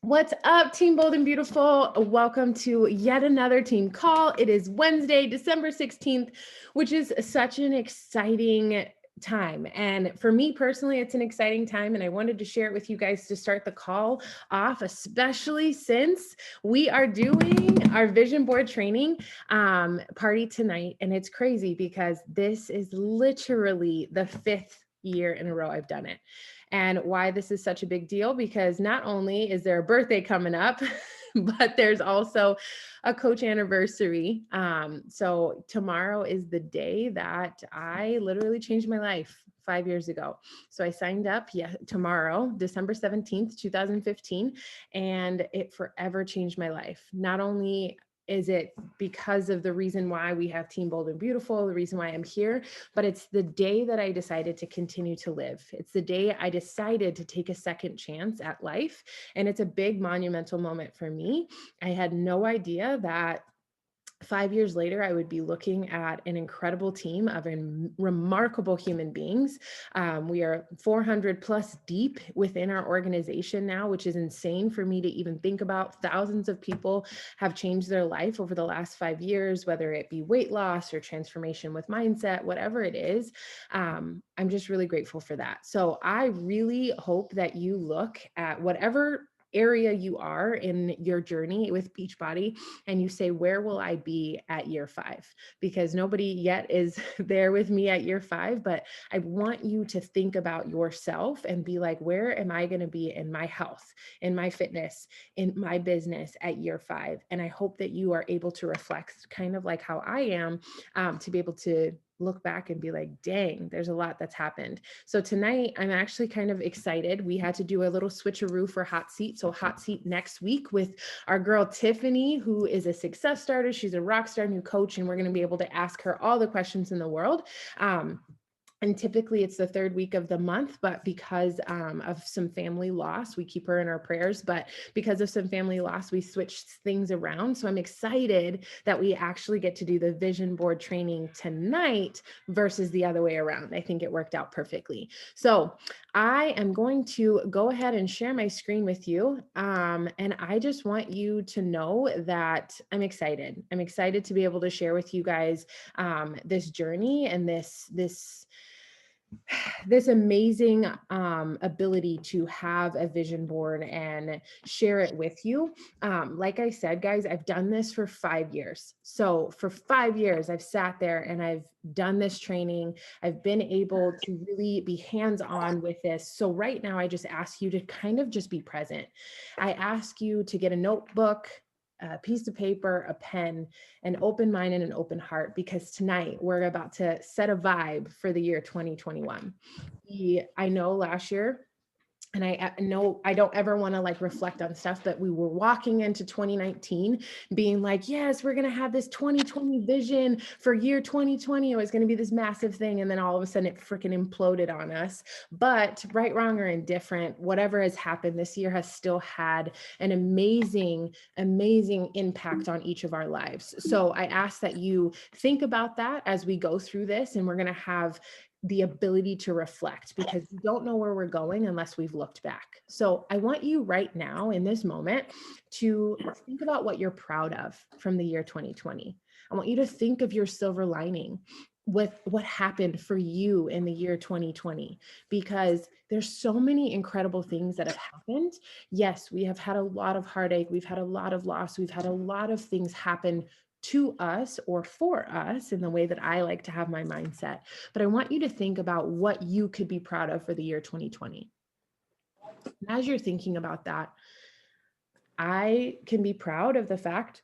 What's up, Team Bold and Beautiful? Welcome to yet another team call. It is Wednesday, December 16th, which is such an exciting time. And for me personally, it's an exciting time. And I wanted to share it with you guys to start the call off, especially since we are doing our vision board training party tonight. And it's crazy because this is literally the 5th year in a row I've done it. And why this is such a big deal, because not only is there a birthday coming up, but there's also a coach anniversary. So tomorrow is the day that I literally changed my life 5 years ago. So I signed up tomorrow, December 17th, 2015, and it forever changed my life. Not only is it because of the reason why we have Team Bold and Beautiful, the reason why I'm here, but it's the day that I decided to continue to live. It's the day I decided to take a second chance at life. And it's a big monumental moment for me. I had no idea that 5 years later, I would be looking at an incredible team of remarkable human beings. We are 400 plus deep within our organization now, which is insane for me to even think about. Thousands of people have changed their life over the last 5 years, whether it be weight loss or transformation with mindset, whatever it is. I'm just really grateful for that. So I really hope that you look at whatever area you are in your journey with Beachbody and you say, where will I be at year 5? Because nobody yet is there with me at year 5, but I want you to think about yourself and be like, where am I going to be in my health, in my fitness, in my business at year 5? And I hope that you are able to reflect kind of like how I am, to be able to look back and be like, dang, there's a lot that's happened. So tonight, I'm actually kind of excited. We had to do a little switcheroo for hot seat. So hot seat next week with our girl, Tiffany, who is a success starter. She's a rock star new coach, and we're going to be able to ask her all the questions in the world. And typically it's the 3rd week of the month, but because of some family loss, we keep her in our prayers, but because of some family loss, we switched things around. So I'm excited that we actually get to do the vision board training tonight versus the other way around. I think it worked out perfectly. So I am going to go ahead and share my screen with you. And I just want you to know that I'm excited. I'm excited to be able to share with you guys this journey and this amazing ability to have a vision board and share it with you. Like I said, guys, I've done this for 5 years. So for 5 years, I've sat there and I've done this training. I've been able to really be hands-on with this. So right now, I just ask you to kind of just be present. I ask you to get a notebook, a piece of paper, a pen, an open mind and an open heart, because tonight we're about to set a vibe for the year 2021. I know last year, and I know I don't ever want to like reflect on stuff, but we were walking into 2019 being like, yes, we're going to have this 2020 vision for year 2020. It was going to be this massive thing. And then all of a sudden it freaking imploded on us. But right, wrong, or indifferent, whatever has happened this year has still had an amazing, amazing impact on each of our lives. So I ask that you think about that as we go through this, and we're going to have the ability to reflect, because we don't know where we're going unless we've looked back. So I want you right now in this moment to think about what you're proud of from the year 2020. I want you to think of your silver lining with what happened for you in the year 2020, because there's so many incredible things that have happened. Yes, we have had a lot of heartache. We've had a lot of loss. We've had a lot of things happen to us or for us in the way that I like to have my mindset. But I want you to think about what you could be proud of for the year 2020. And as you're thinking about that, I can be proud of the fact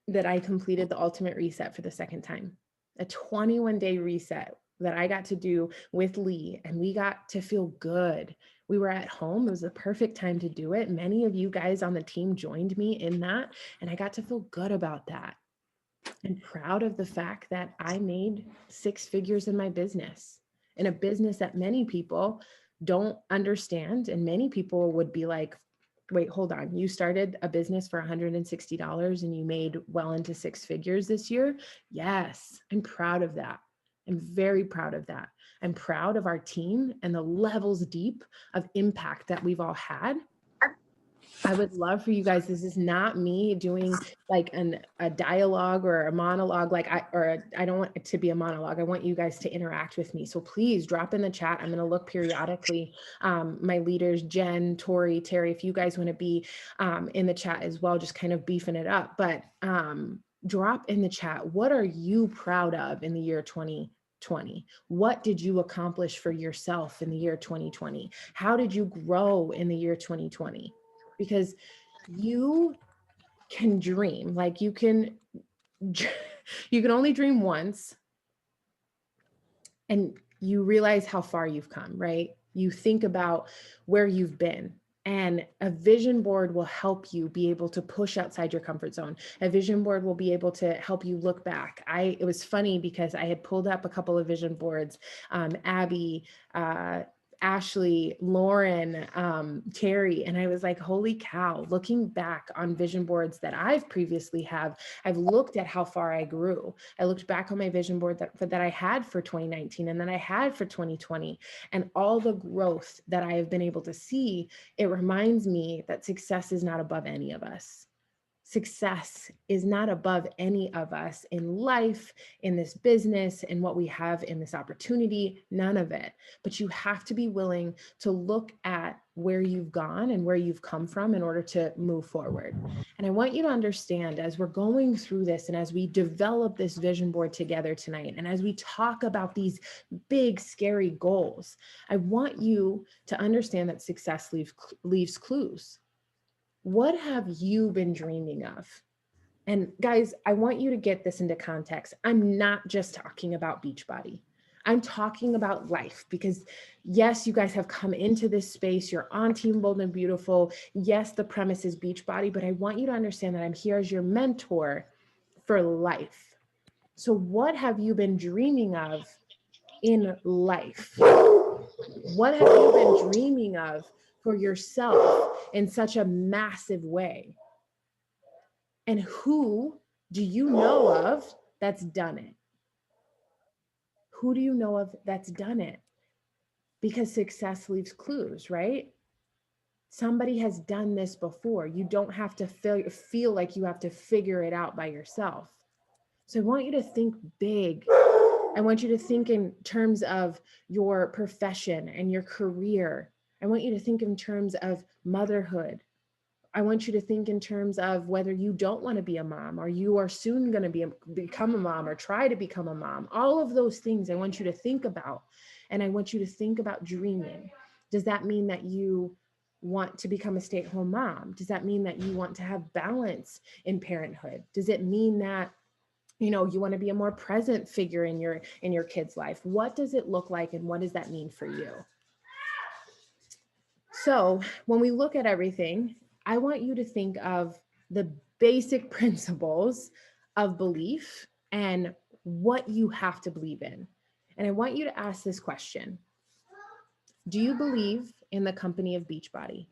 that I completed the ultimate reset for the second time, a 21-day reset that I got to do with Lee, and we got to feel good. We were at home. It was the perfect time to do it. Many of you guys on the team joined me in that, and I got to feel good about that. And proud of the fact that I made 6 figures in my business, in a business that many people don't understand. And many people would be like, wait, hold on. You started a business for $160 and you made well into 6 figures this year. Yes, I'm proud of that. I'm very proud of that. I'm proud of our team and the levels deep of impact that we've all had. I would love for you guys, this is not me doing like a dialogue or a monologue, I don't want it to be a monologue. I want you guys to interact with me. So please drop in the chat. I'm going to look periodically. My leaders, Jen, Tori, Terry, if you guys want to be in the chat as well, just kind of beefing it up. But drop in the chat, what are you proud of in the year 2020? What did you accomplish for yourself in the year 2020? How did you grow in the year 2020? Because you can dream, like you can only dream once, and you realize how far you've come, right? You think about where you've been, and a vision board will help you be able to push outside your comfort zone. A vision board will be able to help you look back. It was funny because I had pulled up a couple of vision boards, Abby, Ashley, Lauren, Terry, and I was like, holy cow, looking back on vision boards that I've previously I've looked at how far I grew. I looked back on my vision board that I had for 2019 and then I had for 2020, and all the growth that I have been able to see. It reminds me that success is not above any of us. Success is not above any of us in life, in this business, in what we have in this opportunity, none of it. But you have to be willing to look at where you've gone and where you've come from in order to move forward. And I want you to understand, as we're going through this and as we develop this vision board together tonight, and as we talk about these big, scary goals, I want you to understand that success leaves clues. What have you been dreaming of? And guys, I want you to get this into context. I'm not just talking about Beachbody. I'm talking about life, because yes, you guys have come into this space. You're on Team Bold and Beautiful. Yes, the premise is Beachbody, but I want you to understand that I'm here as your mentor for life. So what have you been dreaming of in life? What have you been dreaming of for yourself in such a massive way? And who do you know of that's done it? Who do you know of that's done it? Because success leaves clues, right? Somebody has done this before. You don't have to feel like you have to figure it out by yourself. So I want you to think big. I want you to think in terms of your profession and your career. I want you to think in terms of motherhood. I want you to think in terms of whether you don't want to be a mom, or you are soon going to become a mom, or try to become a mom. All of those things I want you to think about. And I want you to think about dreaming. Does that mean that you want to become a stay-at-home mom? Does that mean that you want to have balance in parenthood? Does it mean that you want to be a more present figure in your kid's life? What does it look like, and what does that mean for you? So when we look at everything, I want you to think of the basic principles of belief and what you have to believe in. And I want you to ask this question: do you believe in the company of Beachbody?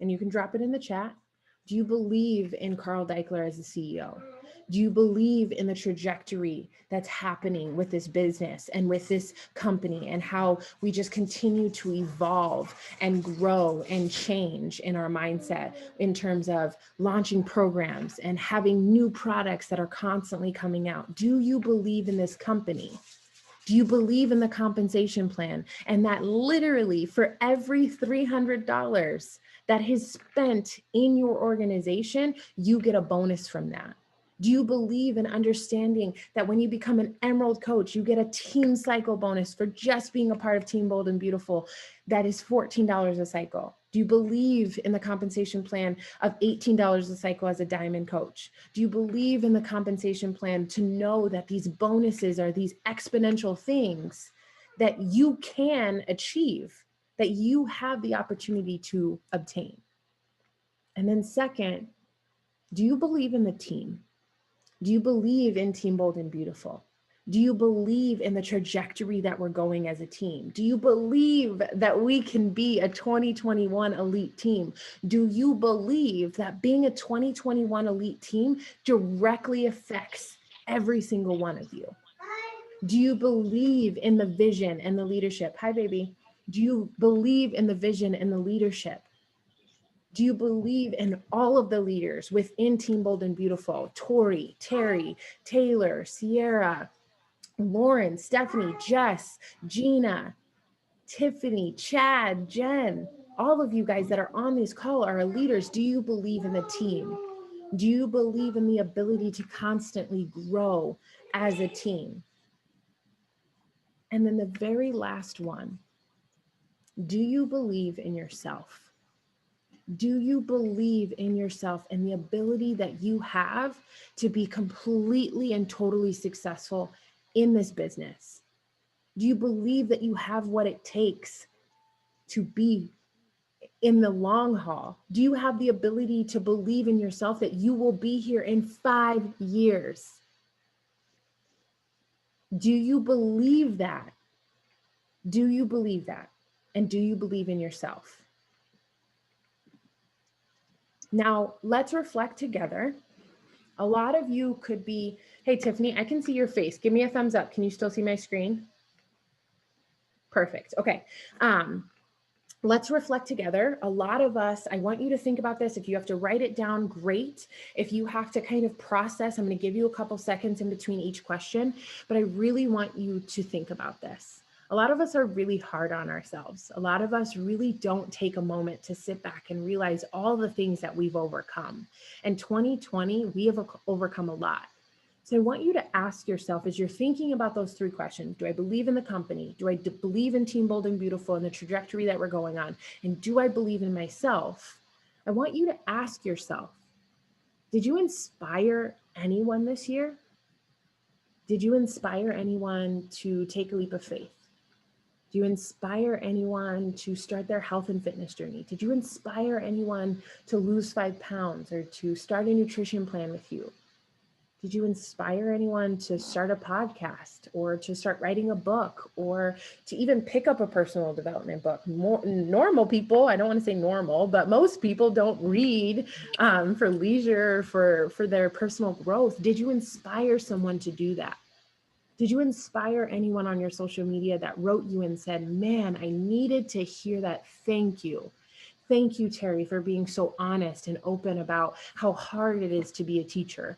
And you can drop it in the chat. Do you believe in Carl Daikeler as the CEO? Do you believe in the trajectory that's happening with this business and with this company, and how we just continue to evolve and grow and change in our mindset in terms of launching programs and having new products that are constantly coming out? Do you believe in this company? Do you believe in the compensation plan, and that literally for every $300 that is spent in your organization, you get a bonus from that? Do you believe in understanding that when you become an Emerald coach, you get a team cycle bonus for just being a part of Team Bold and Beautiful that is $14 a cycle? Do you believe in the compensation plan of $18 a cycle as a diamond coach? Do you believe in the compensation plan to know that these bonuses are these exponential things that you can achieve, that you have the opportunity to obtain? And then second, do you believe in the team? Do you believe in Team Bold and Beautiful? Do you believe in the trajectory that we're going as a team? Do you believe that we can be a 2021 elite team? Do you believe that being a 2021 elite team directly affects every single one of you? Do you believe in the vision and the leadership? Hi, baby. Do you believe in the vision and the leadership Do you believe in all of the leaders within Team Bold and Beautiful? Tori, Terry, Taylor, Sierra, Lauren, Stephanie, Jess, Gina, Tiffany, Chad, Jen, all of you guys that are on this call are leaders. Do you believe in the team? Do you believe in the ability to constantly grow as a team? And then the very last one, do you believe in yourself? Do you believe in yourself and the ability that you have to be completely and totally successful in this business? Do you believe that you have what it takes to be in the long haul? Do you have the ability to believe in yourself that you will be here in 5 years? Do you believe that? Do you believe that? And do you believe in yourself? Now, let's reflect together. A lot of you could be, hey, Tiffany, I can see your face. Give me a thumbs up. Can you still see my screen? Perfect. Okay. Let's reflect together. A lot of us, I want you to think about this. If you have to write it down, great. If you have to kind of process, I'm going to give you a couple seconds in between each question, but I really want you to think about this. A lot of us are really hard on ourselves. A lot of us really don't take a moment to sit back and realize all the things that we've overcome. In 2020, we have overcome a lot. So I want you to ask yourself, as you're thinking about those 3 questions, do I believe in the company? Do I believe in Team Bold and Beautiful and the trajectory that we're going on? And do I believe in myself? I want you to ask yourself, did you inspire anyone this year? Did you inspire anyone to take a leap of faith? Do you inspire anyone to start their health and fitness journey? Did you inspire anyone to lose 5 pounds or to start a nutrition plan with you? Did you inspire anyone to start a podcast or to start writing a book or to even pick up a personal development book? Normal people, I don't want to say normal, but most people don't read for leisure, for their personal growth. Did you inspire someone to do that? Did you inspire anyone on your social media that wrote you and said, man, I needed to hear that. Thank you. Thank you, Terry, for being so honest and open about how hard it is to be a teacher.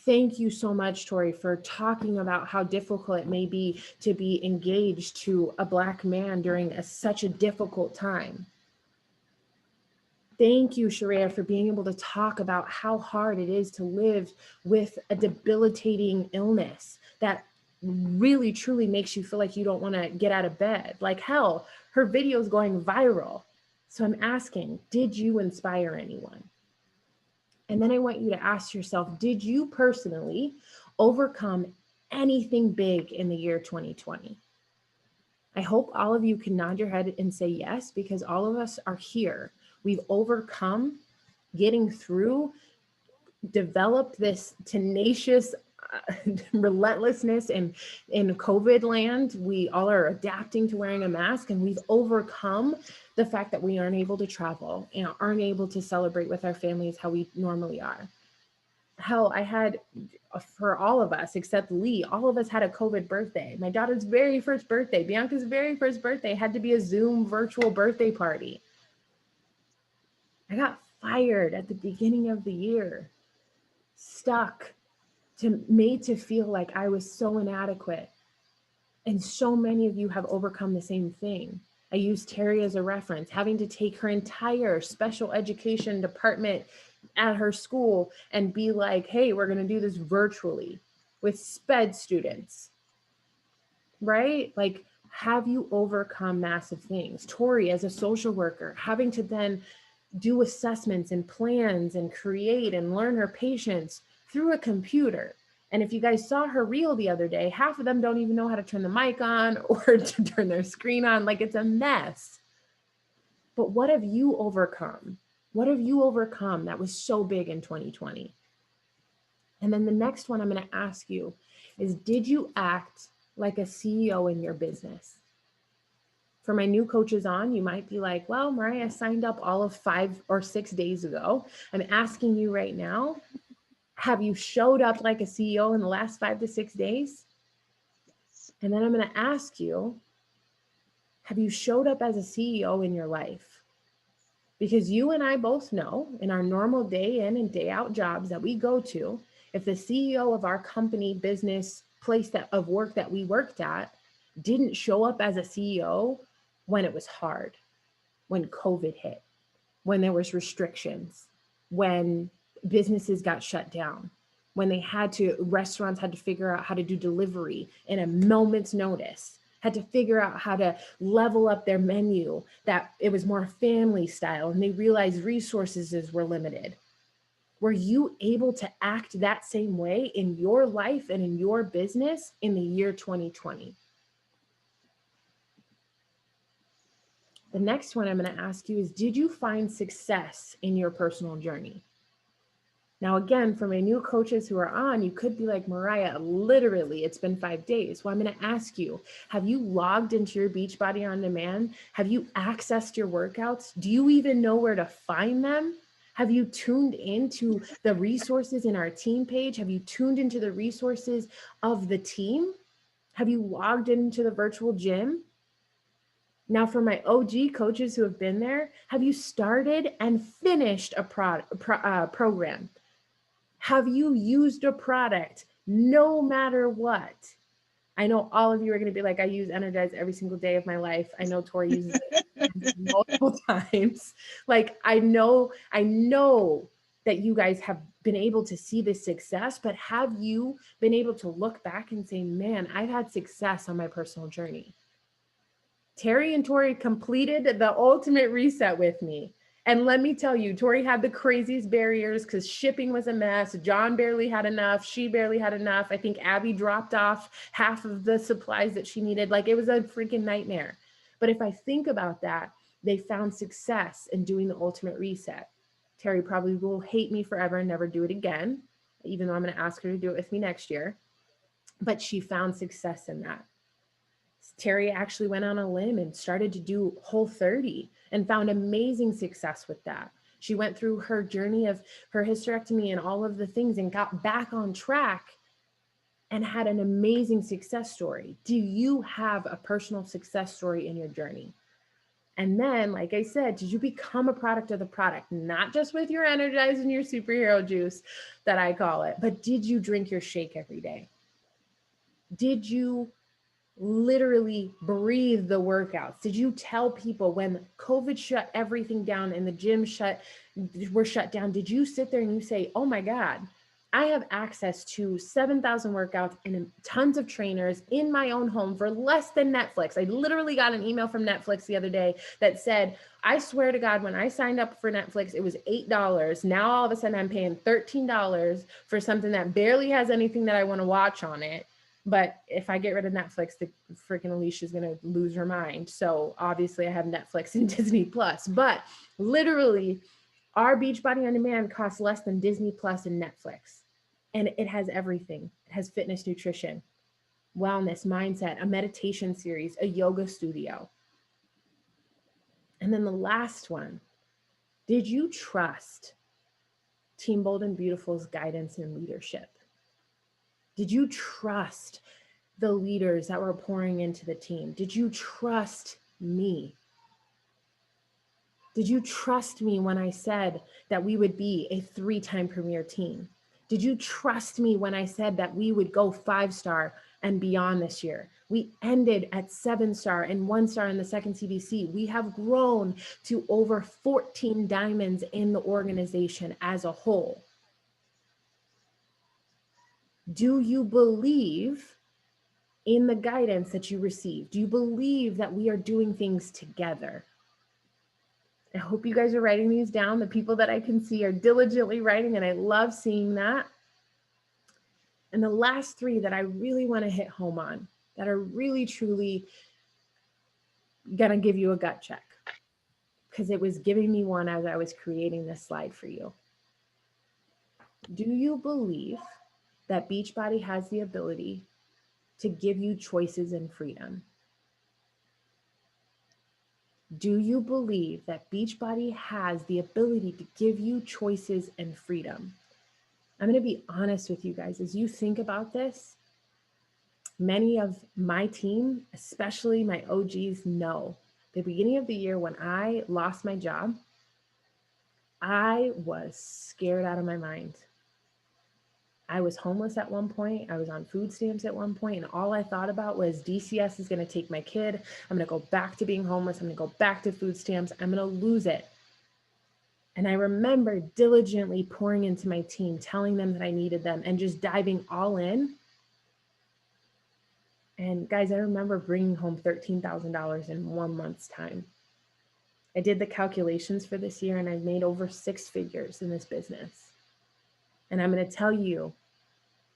Thank you so much, Tori, for talking about how difficult it may be to be engaged to a Black man during such a difficult time. Thank you, Sharia, for being able to talk about how hard it is to live with a debilitating illness that really, truly makes you feel like you don't want to get out of bed. Like hell, her video is going viral. So I'm asking, did you inspire anyone? And then I want you to ask yourself, did you personally overcome anything big in the year 2020? I hope all of you can nod your head and say yes, because all of us are here. We've overcome getting through, developed this tenacious relentlessness in COVID land. We all are adapting to wearing a mask, and we've overcome the fact that we aren't able to travel and aren't able to celebrate with our families how we normally are. Hell, I had, for all of us except Lee, all of us had a COVID birthday. My daughter's very first birthday, Bianca's very first birthday had to be a Zoom virtual birthday party. I got fired at the beginning of the year, stuck, made to feel like I was so inadequate. And so many of you have overcome the same thing. I use Terry as a reference, having to take her entire special education department at her school and be like, hey, we're going to do this virtually with SPED students, right? Like, have you overcome massive things? Tori, as a social worker, having to then do assessments and plans and create and learn her patients through a computer. And if you guys saw her reel the other day, half of them don't even know how to turn the mic on or to turn their screen on. Like, it's a mess. But what have you overcome? What have you overcome that was so big in 2020? And then the next one I'm going to ask you is, did you act like a CEO in your business? For my new coaches on, you might be like, well, Mariah signed up all of 5 or 6 days ago. I'm asking you right now, have you showed up like a CEO in the last 5 to 6 days? And then I'm going to ask you, have you showed up as a CEO in your life? Because you and I both know in our normal day in and day out jobs that we go to, if the CEO of our company, business, place that of work that we worked at didn't show up as a CEO when it was hard, when COVID hit, when there was restrictions, when businesses got shut down, when restaurants had to figure out how to do delivery in a moment's notice, had to figure out how to level up their menu, that it was more family style, and they realized resources were limited. Were you able to act that same way in your life and in your business in the year 2020? The next one I'm going to ask you is, did you find success in your personal journey? Now, again, for my new coaches who are on, you could be like, Mariah, literally, it's been 5 days. Well, I'm going to ask you, have you logged into your Beachbody On Demand? Have you accessed your workouts? Do you even know where to find them? Have you tuned into the resources in our team page? Have you tuned into the resources of the team? Have you logged into the virtual gym? Now, for my OG coaches who have been there, have you started and finished a program? Have you used a product no matter what? I know all of you are going to be like, I use Energize every single day of my life. I know Tori uses it multiple times. Like, I know that you guys have been able to see this success, but have you been able to look back and say, man, I've had success on my personal journey? Terry and Tori completed the ultimate reset with me. And let me tell you, Tori had the craziest barriers because shipping was a mess. John barely had enough. She barely had enough. I think Abby dropped off half of the supplies that she needed. Like, it was a freaking nightmare. But if I think about that, they found success in doing the ultimate reset. Terry probably will hate me forever and never do it again, even though I'm going to ask her to do it with me next year. But she found success in that. Terry actually went on a limb and started to do Whole30 and found amazing success with that. She went through her journey of her hysterectomy and all of the things and got back on track and had an amazing success story. Do you have a personal success story in your journey? And then, like I said, did you become a product of the product? Not just with your Energize and your superhero juice, that I call it, but did you drink your shake every day? Did you literally breathe the workouts? Did you tell people when COVID shut everything down and the gym were shut down? Did you sit there and you say, oh my God, I have access to 7,000 workouts and tons of trainers in my own home for less than Netflix? I literally got an email from Netflix the other day that said, I swear to God, when I signed up for Netflix, it was $8. Now all of a sudden I'm paying $13 for something that barely has anything that I want to watch on it. But if I get rid of Netflix, the freaking Alicia's going to lose her mind. So obviously I have Netflix and Disney Plus, but literally our Beachbody On Demand costs less than Disney Plus and Netflix. And it has everything. It has fitness, nutrition, wellness, mindset, a meditation series, a yoga studio. And then the last one, did you trust Team Bold and Beautiful's guidance and leadership? Did you trust the leaders that were pouring into the team? Did you trust me? Did you trust me when I said that we would be a 3-time premier team? Did you trust me when I said that we would go 5-star and beyond this year? We ended at 7-star and 1-star in the second CBC. We have grown to over 14 diamonds in the organization as a whole. Do you believe in the guidance that you receive? Do you believe that we are doing things together? I hope you guys are writing these down. The people that I can see are diligently writing, and I love seeing that. And the last 3 that I really want to hit home on, that are really, truly going to give you a gut check, because it was giving me one as I was creating this slide for you. Do you believe that Beachbody has the ability to give you choices and freedom? Do you believe that Beachbody has the ability to give you choices and freedom? I'm going to be honest with you guys. As you think about this, many of my team, especially my OGs, know the beginning of the year when I lost my job, I was scared out of my mind. I was homeless at one point. I was on food stamps at one point, and all I thought about was DCS is going to take my kid. I'm going to go back to being homeless. I'm going to go back to food stamps. I'm going to lose it. And I remember diligently pouring into my team, telling them that I needed them, and just diving all in. And guys, I remember bringing home $13,000 in 1 month's time. I did the calculations for this year, and I've made over 6 figures in this business. And I'm going to tell you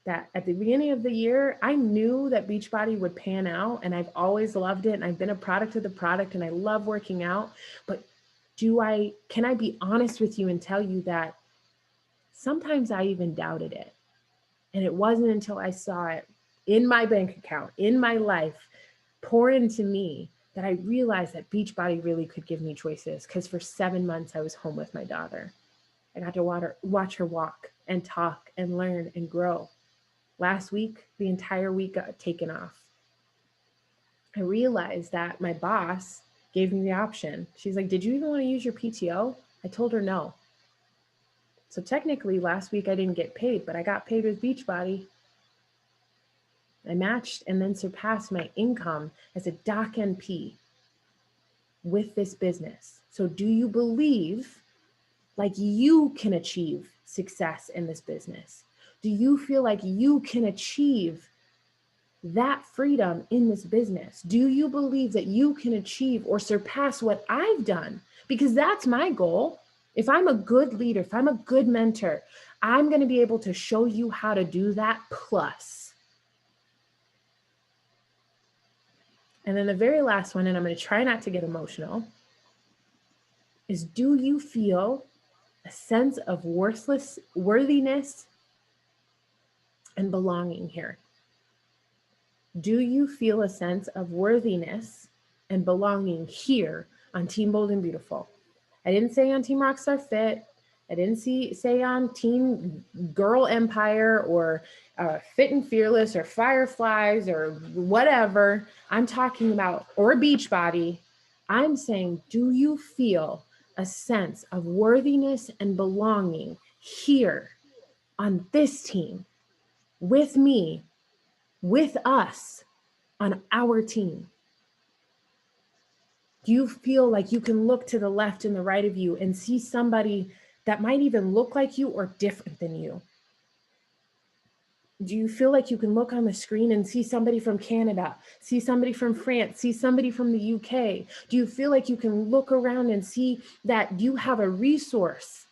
that at the beginning of the year, I knew that Beachbody would pan out, and I've always loved it. And I've been a product of the product, and I love working out. But can I be honest with you and tell you that sometimes I even doubted it. And it wasn't until I saw it in my bank account, in my life, pour into me, that I realized that Beachbody really could give me choices. Because for 7 months, I was home with my daughter. I got to watch her walk and talk and learn and grow. Last week, the entire week got taken off. I realized that my boss gave me the option. She's like, did you even want to use your PTO? I told her no. So technically last week I didn't get paid, but I got paid with Beachbody. I matched and then surpassed my income as a doc NP with this business. So do you believe like you can achieve success in this business? Do you feel like you can achieve that freedom in this business? Do you believe that you can achieve or surpass what I've done? Because that's my goal. If I'm a good leader, if I'm a good mentor, I'm going to be able to show you how to do that plus. And then the very last one, and I'm going to try not to get emotional, is do you feel a sense of worthiness and belonging here? Do you feel a sense of worthiness and belonging here on Team Bold and Beautiful? I didn't say on Team Rockstar Fit. I didn't say on Team Girl Empire or Fit and Fearless or Fireflies or whatever. I'm talking about, or Beachbody. I'm saying, do you feel a sense of worthiness and belonging here on this team with me, with us on our team? Do you feel like you can look to the left and the right of you and see somebody that might even look like you or different than you? Do you feel like you can look on the screen and see somebody from Canada, see somebody from France, see somebody from the UK? Do you feel like you can look around and see that you have a resource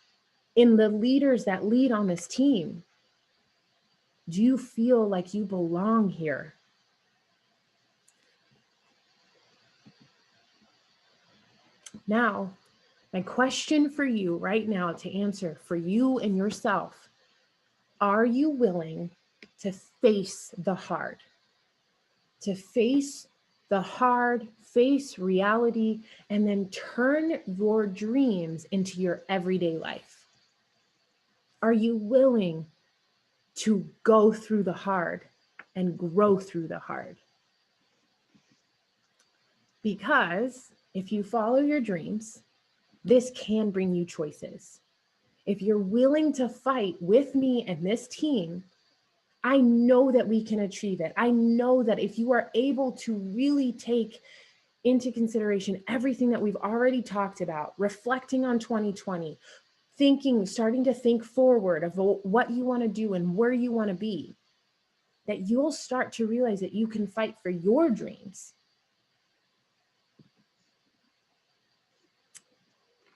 in the leaders that lead on this team? Do you feel like you belong here? Now, my question for you right now to answer for you and yourself, are you willing to face the hard? To face the hard, face reality, and then turn your dreams into your everyday life? Are you willing to go through the hard and grow through the hard? Because if you follow your dreams, this can bring you choices. If you're willing to fight with me and this team, I know that we can achieve it. I know that if you are able to really take into consideration everything that we've already talked about, reflecting on 2020, starting to think forward of what you want to do and where you want to be, that you'll start to realize that you can fight for your dreams.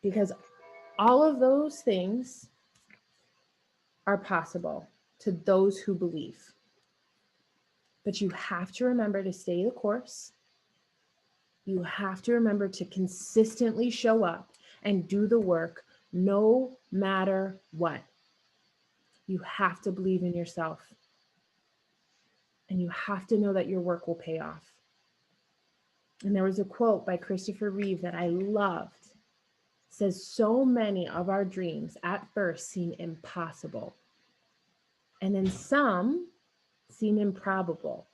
Because all of those things are possible to those who believe. But you have to remember to stay the course. You have to remember to consistently show up and do the work no matter what. You have to believe in yourself. And you have to know that your work will pay off. And there was a quote by Christopher Reeve that I loved. It says, so many of our dreams at first seem impossible. And then some seem improbable.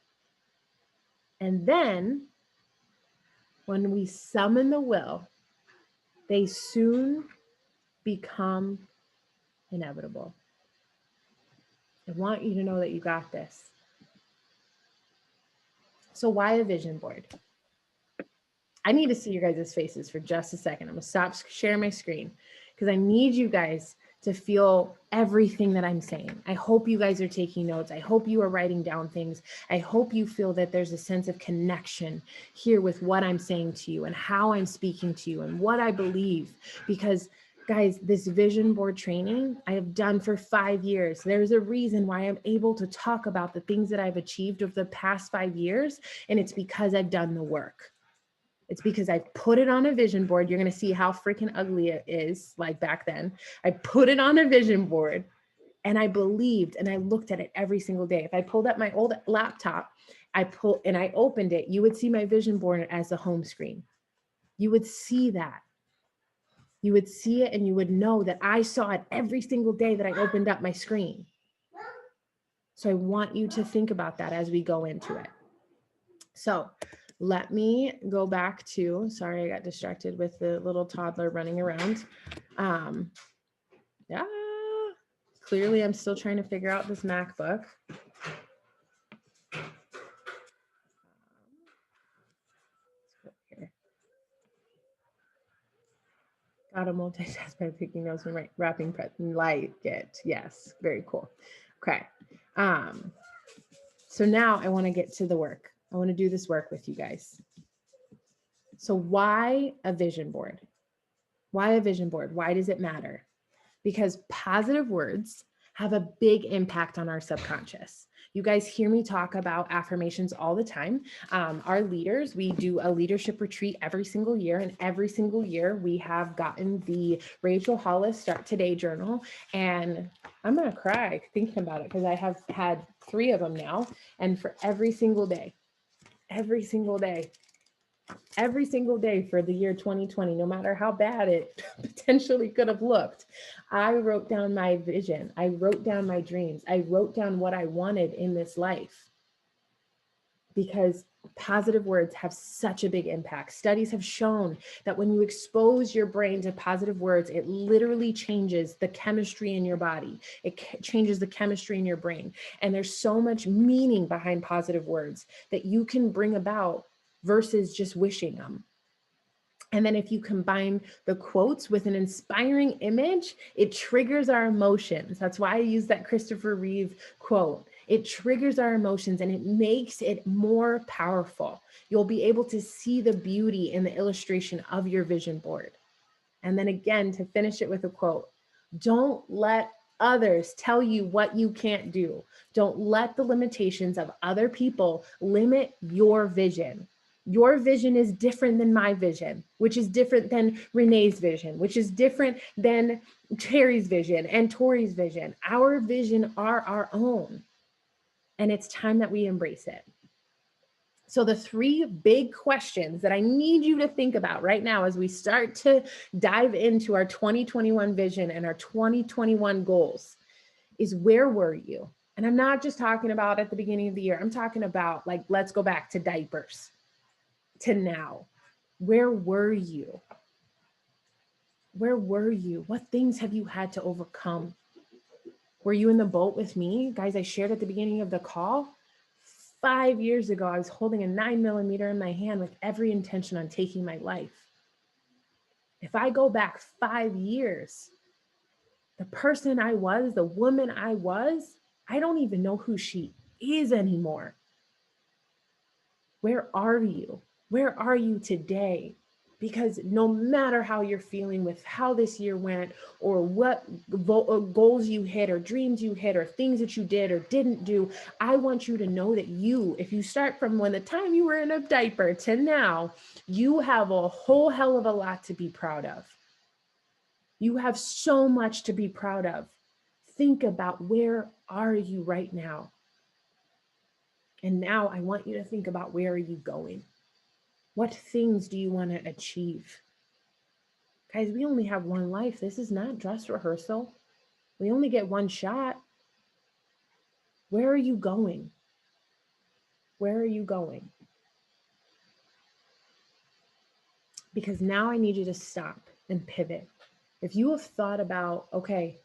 And then when we summon the will, they soon become inevitable. I want you to know that you got this. So why a vision board? I need to see your guys' faces for just a second. I'm gonna stop sharing my screen because I need you guys to feel everything that I'm saying. I hope you guys are taking notes. I hope you are writing down things. I hope you feel that there's a sense of connection here with what I'm saying to you and how I'm speaking to you and what I believe. Because guys, this vision board training I have done for 5 years. There's a reason why I'm able to talk about the things that I've achieved over the past 5 years, and it's because I've done the work. It's because I put it on a vision board. You're going to see how freaking ugly it is like back then. I put it on a vision board and I believed and I looked at it every single day. If I pulled up my old laptop, I opened it, you would see my vision board as the home screen. You would see that. You would see it and you would know that I saw it every single day that I opened up my screen. So I want you to think about that as we go into it. So let me go back to, sorry, I got distracted with the little toddler running around. Yeah, clearly I'm still trying to figure out this MacBook. Got to multitask by picking notes and wrapping like it. Yes, very cool. Okay. So now I want to get to the work. I want to do this work with you guys. So why a vision board? Why a vision board? Why does it matter? Because positive words have a big impact on our subconscious. You guys hear me talk about affirmations all the time. Our leaders, we do a leadership retreat every single year, and every single year we have gotten the Rachel Hollis Start Today journal. And I'm going to cry thinking about it because I have had 3 of them now. And for every single day for the year 2020, no matter how bad it potentially could have looked, I wrote down my vision. I wrote down my dreams. I wrote down what I wanted in this life, because positive words have such a big impact. Studies have shown that when you expose your brain to positive words, it literally changes the chemistry in your body. It changes the chemistry in your brain. And there's so much meaning behind positive words that you can bring about versus just wishing them. And then if you combine the quotes with an inspiring image, it triggers our emotions. That's why I use that Christopher Reeve quote. It triggers our emotions and it makes it more powerful. You'll be able to see the beauty in the illustration of your vision board. And then again, to finish it with a quote, don't let others tell you what you can't do. Don't let the limitations of other people limit your vision. Your vision is different than my vision, which is different than Renee's vision, which is different than Terry's vision and Tori's vision. Our vision are our own, and it's time that we embrace it. So the 3 big questions that I need you to think about right now as we start to dive into our 2021 vision and our 2021 goals is, where were you? And I'm not just talking about at the beginning of the year. I'm talking about, like, let's go back to diapers to now. Where were you? Where were you? What things have you had to overcome? Were you in the boat with me? Guys, I shared at the beginning of the call, 5 years ago, I was holding a 9mm in my hand with every intention on taking my life. If I go back 5 years, the person I was, the woman I was, I don't even know who she is anymore. Where are you? Where are you today? Because no matter how you're feeling with how this year went, or what goals you hit or dreams you hit or things that you did or didn't do, I want you to know that you, if you start from when the time you were in a diaper to now, you have a whole hell of a lot to be proud of. You have so much to be proud of. Think about, where are you right now? And now I want you to think about, where are you going? What things do you want to achieve? Guys, we only have one life. This is not dress rehearsal. We only get one shot. Where are you going? Where are you going? Because now I need you to stop and pivot. If you have thought about, okay,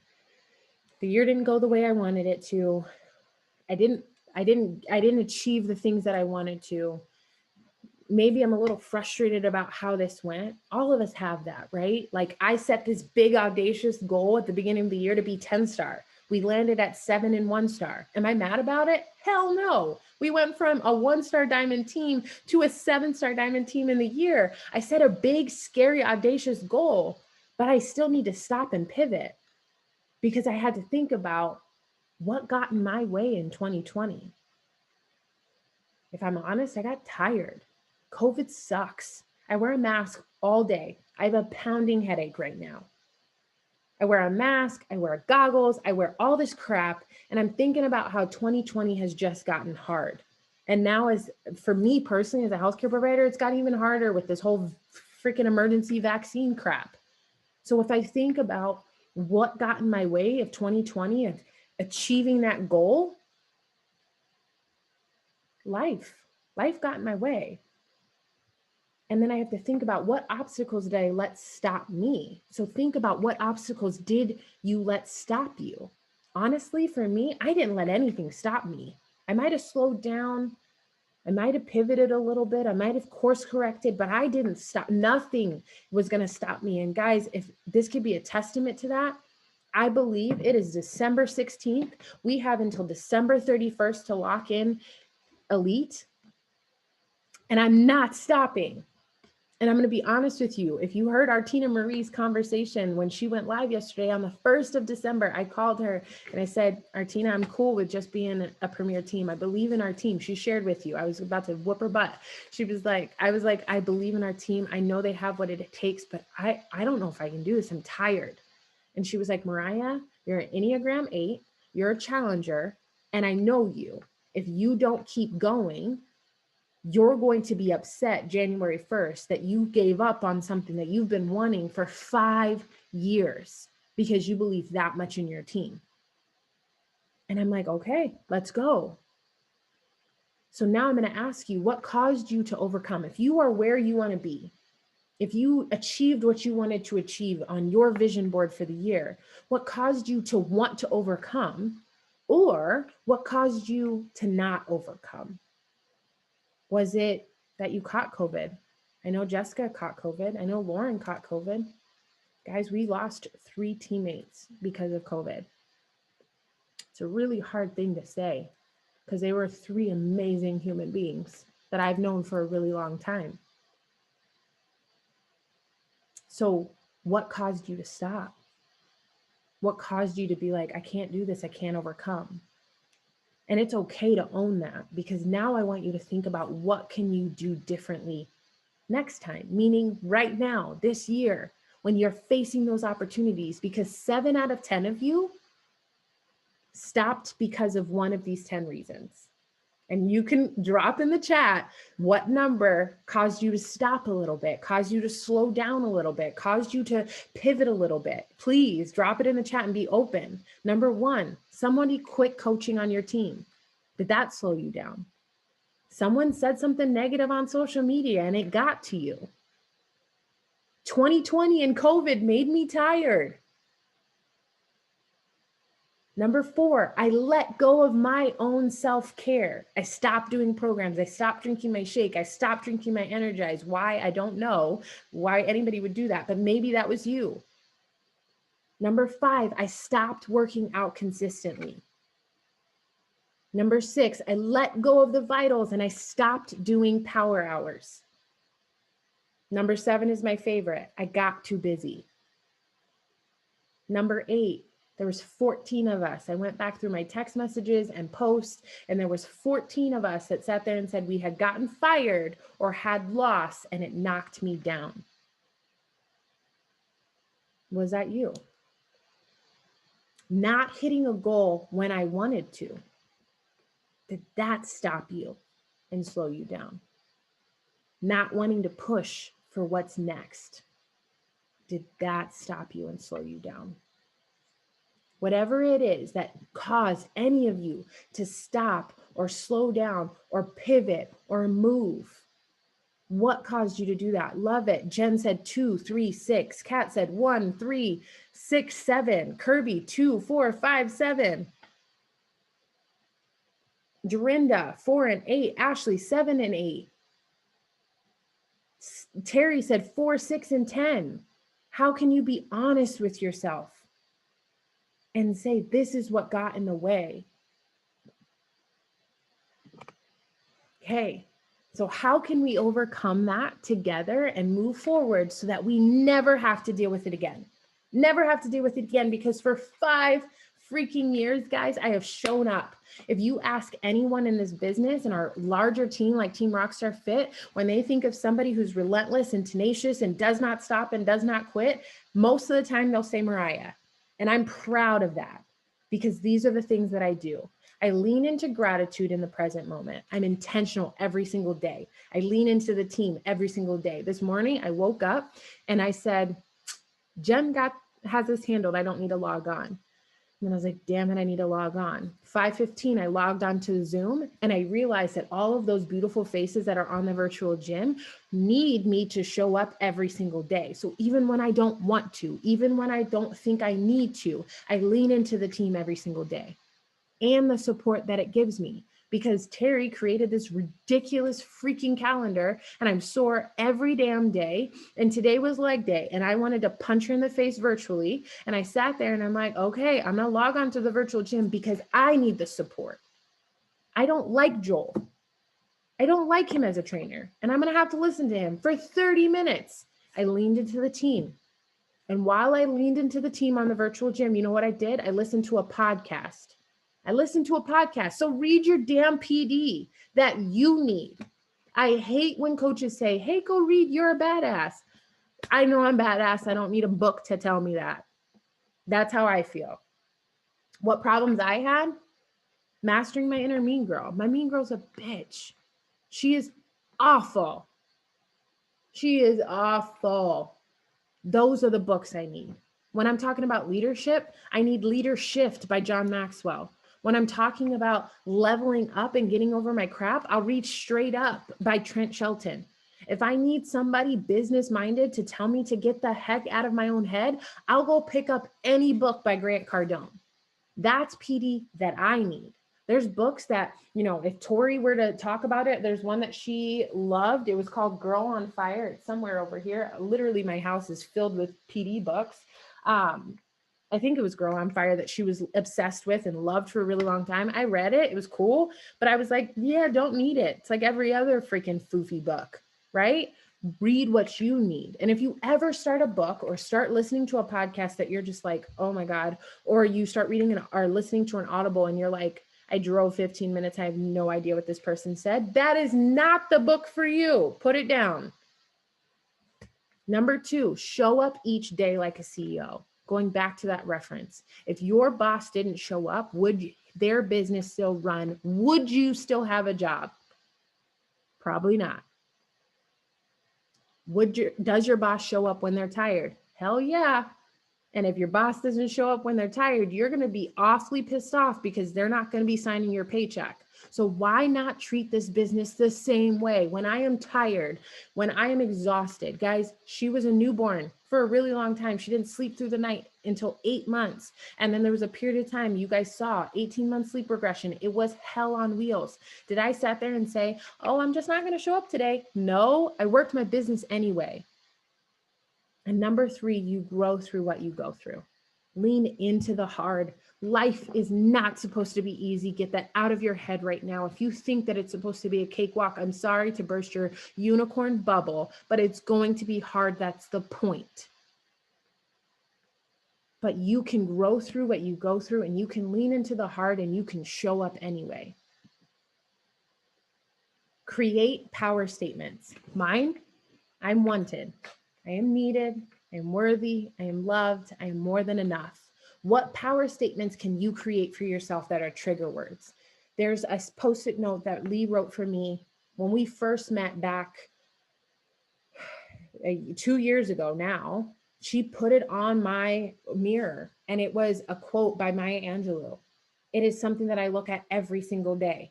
the year didn't go the way I wanted it to, I didn't achieve the things that I wanted to. Maybe I'm a little frustrated about how this went. All of us have that, right? Like I set this big audacious goal at the beginning of the year to be 10-star. We landed at 7 and 1-star. Am I mad about it? Hell no. We went from a 1-star diamond team to a 7-star diamond team in the year. I set a big, scary, audacious goal, but I still need to stop and pivot because I had to think about what got in my way in 2020. If I'm honest, I got tired. COVID sucks. I wear a mask all day. I have a pounding headache right now. I wear a mask, I wear goggles, I wear all this crap, and I'm thinking about how 2020 has just gotten hard. And now, as for me personally, as a healthcare provider, it's got even harder with this whole freaking emergency vaccine crap. So if I think about what got in my way of 2020 of achieving that goal, life got in my way. And then I have to think about what obstacles did I let stop me? So think about what obstacles did you let stop you? Honestly, for me, I didn't let anything stop me. I might have slowed down. I might have pivoted a little bit. I might have course corrected, but I didn't stop. Nothing was going to stop me. And guys, if this could be a testament to that, I believe it is December 16th. We have until December 31st to lock in Elite. And I'm not stopping. And I'm going to be honest with you. If you heard Artina Marie's conversation when she went live yesterday on the 1st of December, I called her and I said, Artina, I'm cool with just being a premier team. I believe in our team. She shared with you. I was about to whoop her butt. She was like, I believe in our team. I know they have what it takes, but I don't know if I can do this. I'm tired. And she was like, Mariah, you're an Enneagram 8. You're a challenger. And I know you. If you don't keep going, you're going to be upset January 1st that you gave up on something that you've been wanting for 5 years because you believe that much in your team. And I'm like, okay, let's go. So now I'm going to ask you, what caused you to overcome? If you are where you want to be, if you achieved what you wanted to achieve on your vision board for the year, what caused you to want to overcome, or what caused you to not overcome? Was it that you caught COVID? I know Jessica caught COVID. I know Lauren caught COVID. Guys, we lost 3 teammates because of COVID. It's a really hard thing to say because they were 3 amazing human beings that I've known for a really long time. So what caused you to stop? What caused you to be like, I can't do this, I can't overcome? And it's okay to own that, because now I want you to think about what can you do differently next time, meaning right now, this year, when you're facing those opportunities, because 7 out of 10 of you stopped because of one of these 10 reasons. And you can drop in the chat what number caused you to stop a little bit, caused you to slow down a little bit, caused you to pivot a little bit. Please drop it in the chat and be open. Number 1, somebody quit coaching on your team. Did that slow you down? Someone said something negative on social media and it got to you. 2020 and COVID made me tired. Number 4, I let go of my own self-care. I stopped doing programs. I stopped drinking my shake. I stopped drinking my Energize. Why? I don't know why anybody would do that, but maybe that was you. Number 5, I stopped working out consistently. Number 6, I let go of the vitals and I stopped doing power hours. Number 7 is my favorite. I got too busy. Number 8, there was 14 of us. I went back through my text messages and posts, and there was 14 of us that sat there and said we had gotten fired or had loss, and it knocked me down. Was that you? Not hitting a goal when I wanted to. Did that stop you and slow you down? Not wanting to push for what's next. Did that stop you and slow you down? Whatever it is that caused any of you to stop or slow down or pivot or move, What caused you to do that? Love it. Jen said 2, 3, 6. Kat said 1, 3, 6, 7. Kirby 2, 4, 5, 7. Dorinda 4 and 8. Ashley 7 and 8. Terry said 4, 6, and 10. How can you be honest with yourself and say, this is what got in the way? Okay, so how can we overcome that together and move forward so that we never have to deal with it again? Never have to deal with it again, because for 5 freaking years, guys, I have shown up. If you ask anyone in this business and our larger team like Team Rockstar Fit, when they think of somebody who's relentless and tenacious and does not stop and does not quit, most of the time they'll say Mariah. And I'm proud of that, because these are the things that I do. I lean into gratitude in the present moment. I'm intentional every single day. I lean into the team every single day. This morning I woke up and I said, Jen has this handled. I don't need to log on. And then I was like, damn it, I need to log on. 5:15, I logged on to Zoom and I realized that all of those beautiful faces that are on the virtual gym need me to show up every single day. So even when I don't want to, even when I don't think I need to, I lean into the team every single day and the support that it gives me. Because Terry created this ridiculous freaking calendar and I'm sore every damn day. And today was leg day and I wanted to punch her in the face virtually. And I sat there and I'm like, okay, I'm gonna log on to the virtual gym because I need the support. I don't like Joel. I don't like him as a trainer. And I'm gonna have to listen to him for 30 minutes. I leaned into the team. And while I leaned into the team on the virtual gym, you know what I did? I listened to a podcast. So read your damn PD that you need. I hate when coaches say, hey, go read, you're a badass. I know I'm badass. I don't need a book to tell me that. That's how I feel. What problems I had? Mastering my inner mean girl. My mean girl's a bitch. She is awful. She is awful. Those are the books I need. When I'm talking about leadership, I need Leader Shift by John Maxwell. When I'm talking about leveling up and getting over my crap, I'll read Straight Up by Trent Shelton. If I need somebody business-minded to tell me to get the heck out of my own head, I'll go pick up any book by Grant Cardone. That's PD that I need. There's books that, you know, if Tori were to talk about it, there's one that she loved. It was called Girl on Fire. It's somewhere over here. Literally, my house is filled with PD books. I think it was Girl on Fire that she was obsessed with and loved for a really long time. I read it. It was cool. But I was like, yeah, don't need it. It's like every other freaking foofy book, right? Read what you need. And if you ever start a book or start listening to a podcast that you're just like, oh my God, or you start reading or listening to an Audible and you're like, I drove 15 minutes. I have no idea what this person said. That is not the book for you. Put it down. Number 2, show up each day like a CEO. Going back to that reference. If your boss didn't show up, would their business still run? Would you still have a job? Probably not. Does your boss show up when they're tired? Hell yeah. And if your boss doesn't show up when they're tired, you're going to be awfully pissed off because they're not going to be signing your paycheck. So why not treat this business the same way? When I am tired, when I am exhausted, guys, she was a newborn for a really long time. She didn't sleep through the night until 8 months. And then there was a period of time you guys saw 18-month sleep regression. It was hell on wheels. Did I sat there and say, oh, I'm just not going to show up today? No, I worked my business anyway. And number 3, you grow through what you go through. Lean into the hard. Life is not supposed to be easy. Get that out of your head right now. If you think that it's supposed to be a cakewalk, I'm sorry to burst your unicorn bubble, but it's going to be hard. That's the point. But you can grow through what you go through and you can lean into the hard and you can show up anyway. Create power statements. Mine, I'm wanted. I am needed, I am worthy, I am loved, I am more than enough. What power statements can you create for yourself that are trigger words? There's a post-it note that Lee wrote for me when we first met back 2 years ago now. She put it on my mirror and it was a quote by Maya Angelou. It is something that I look at every single day.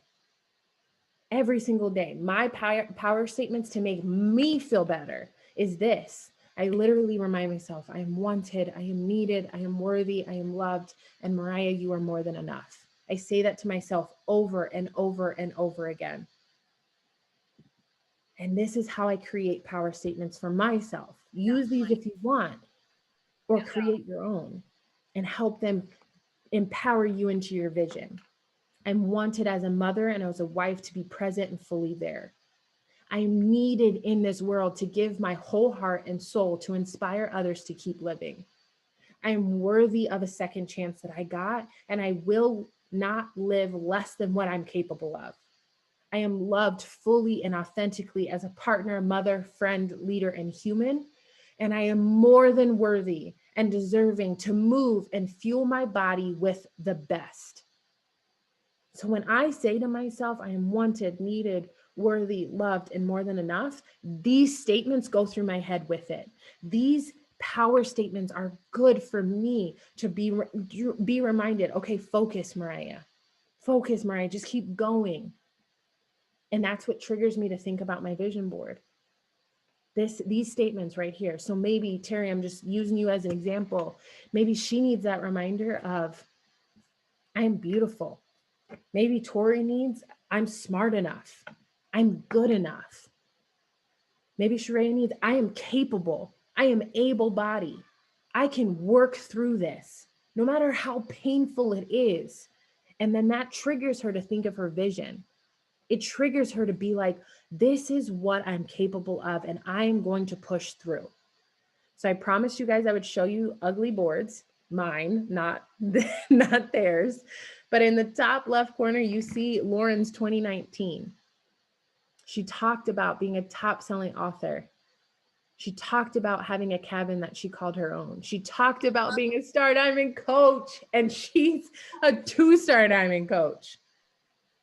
every single day. My power statements to make me feel better is this. I literally remind myself, I am wanted, I am needed, I am worthy, I am loved, and Mariah, you are more than enough. I say that to myself over and over and over again. And this is how I create power statements for myself. Use these if you want, or create your own and help them empower you into your vision. I'm wanted as a mother and as a wife to be present and fully there. I am needed in this world to give my whole heart and soul to inspire others to keep living. I am worthy of a second chance that I got, and I will not live less than what I'm capable of. I am loved fully and authentically as a partner, mother, friend, leader, and human. And I am more than worthy and deserving to move and fuel my body with the best. So when I say to myself, I am wanted, needed, worthy, loved, and more than enough, these statements go through my head with it. These power statements are good for me to be reminded, okay, focus, Mariah. Focus, Mariah. Just keep going. And that's what triggers me to think about my vision board. These statements right here. So maybe, Terry, I'm just using you as an example. Maybe she needs that reminder of, I am beautiful. Maybe Tori needs, I'm smart enough. I'm good enough. Maybe Sheree needs, I am capable. I am able-bodied. I can work through this, no matter how painful it is. And then that triggers her to think of her vision. It triggers her to be like, this is what I'm capable of, and I am going to push through. So I promised you guys I would show you ugly boards, mine, not theirs. But in the top left corner, you see Lauren's 2019. She talked about being a top-selling author. She talked about having a cabin that she called her own. She talked about being a Star Diamond coach, and she's a 2-star Diamond coach.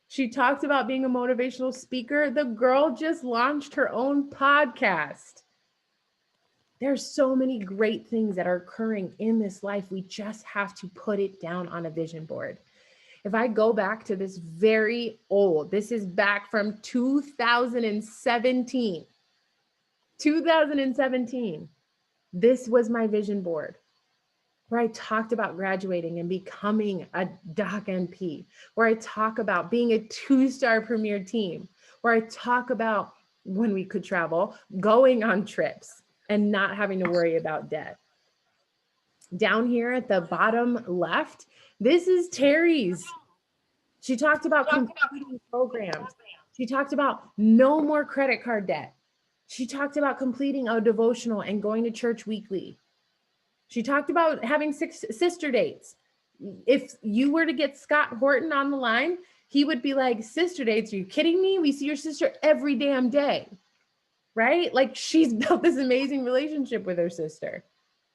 She talked about being a motivational speaker. The girl just launched her own podcast. There's so many great things that are occurring in this life. We just have to put it down on a vision board. If I go back to this very old, this is back from 2017. 2017. This was my vision board, where I talked about graduating and becoming a Doc NP, where I talk about being a 2-star premier team, where I talk about when we could travel, going on trips, and not having to worry about debt. Down here at the bottom left, this is Terry's. She talked about completing programs. She talked about no more credit card debt. She talked about completing a devotional and going to church weekly. She talked about having 6 sister dates. If you were to get Scott Horton on the line, he would be like, sister dates, are you kidding me? We see your sister every damn day, right? Like, she's built this amazing relationship with her sister.